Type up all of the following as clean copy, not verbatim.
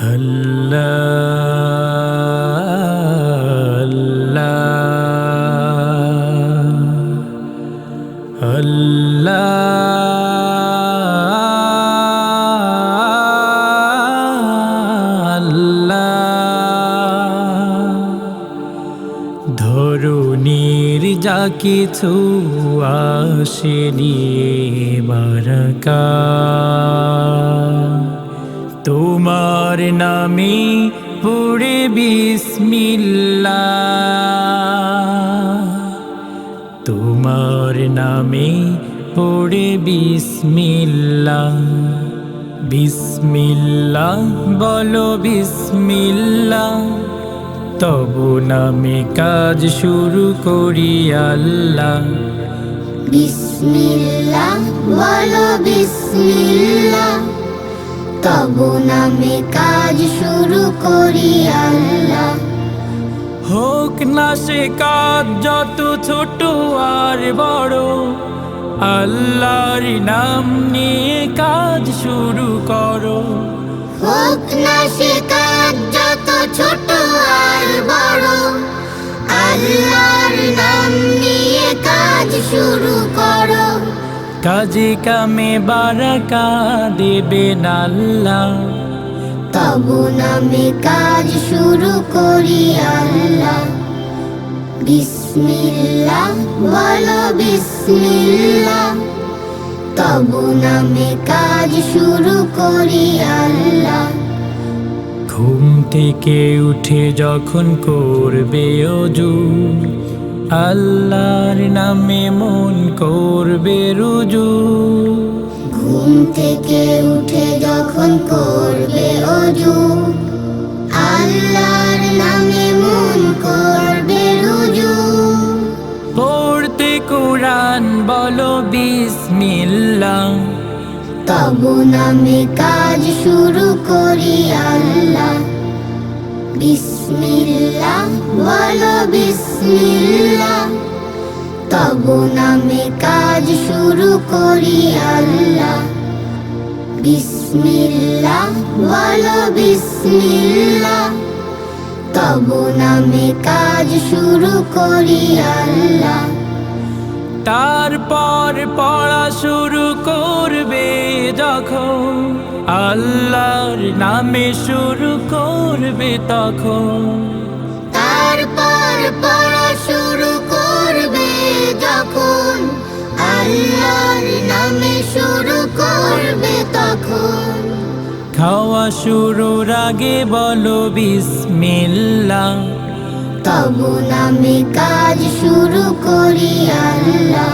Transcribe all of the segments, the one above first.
আল্লাহ আল্লাহ আল্লাহ ধরুনির যা কিছু আসেনি বারাকা তোমার নামে পড়ে বিসমিল্লাহ তোমার নামে পড়ে বিসমিল্লাহ বিসমিল্লাহ বলো বিসমিল্লাহ তবু নামে কাজ শুরু করি আল্লাহ বিসমিল্লাহ বলো বিসমিল্লাহ তবু নামে কাজ শুরু করি আল্লাহ হোক না সে কাজ যত ছোট আর বড় আল্লাহর নাম নিয়ে কাজ শুরু করো হোক না সে কাজ যত ছোট আর বড় আল্লাহর নাম নিয়ে কাজ শুরু করো কাজে কামে বারাকা দেবেন আল্লাহ তবু নামে কাজ শুরু করি আল্লাহ বিসমিল্লাহ বলো বিসমিল্লাহ তবু নামে কাজ শুরু করি আল্লাহ ঘুম থেকে উঠে যখন করবে ওযু আল্লাহর নামে মন করবে রুজু ঘুম থেকে উঠে যখন করবে ওযু আল্লাহর নামে মন করবে রুজু পড়তে কোরআন বলো বিসমিল্লাহ তবু নামে কাজ শুরু করি আল্লাহ বিসমিল্লাহ বলো বিসমিল্লাহ তবু নামে কাজ শুরু করি আল্লাহ বিসমিল্লাহ বলো বিসমিল্লাহ তবু নামে কাজ শুরু করি আল্লাহ তারপর পড়া শুরু করবে যখন আল্লাহর নামে শুরু করবে তখন তারপর পড়া শুরু করবে যখন আল্লাহর নামে শুরু করবে তখন খাওয়া শুরুর আগে বলো বিসমিল্লাহ তবু নামে কাজ শুরু করি আল্লাহ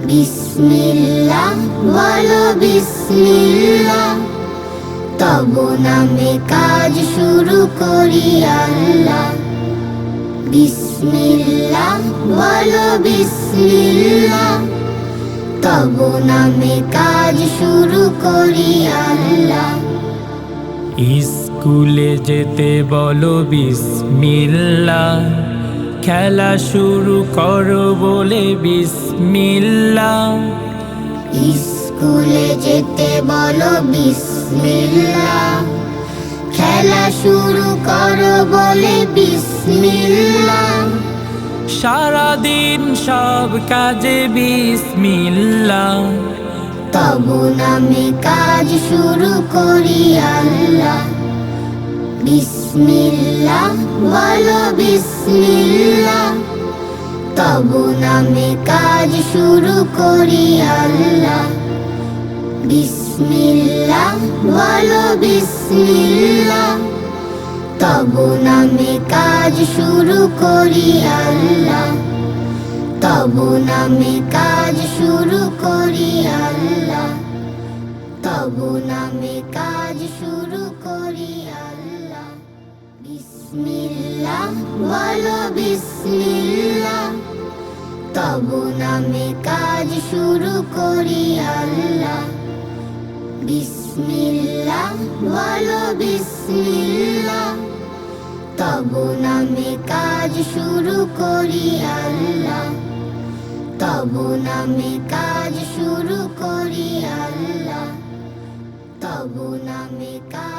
বিসমিল্লাহ বলো বিসমিল্লাহ তবু নামে কাজ শুরু করি আল্লাহ বিসমিল্লাহ বলো বিসমিল্লাহ তবু নামে কাজ শুরু করি আল্লাহ স্কুলে যেতে বলো বিসমিল্লাহ খেলা শুরু করো বলে বিসমিল্লাহ স্কুলে যেতে বলো বিসমিল্লাহ খেলা শুরু করো বলে বিসমিল্লাহ সারাদিন সব কাজে বিসমিল্লাহ তবু নামে কাজ শুরু করি আল্লাহ বিসমিল্লাহ বলো বিসমিল্লাহ তবু নামে কাজ শুরু করি আল্লাহ বিসমিল্লাহ বলো বিসমিল্লাহ তবু নামে কাজ শুরু করি আল্লাহ তবু নামে কাজ শুরু করি আল্লাহ তবু নামে কাজ শুরু করি আল্লাহ বিসমিল্লাহ বলো বিসমিল্লাহ তবু নামে কাজ শুরু করি আল্লাহ বিসমিল্লাহ বলো বিসমিল্লাহ তবু নামে কাজ শুরু করি আল্লাহ তবু নামে কাজ শুরু করি আল্লাহ তবু নামে কাজ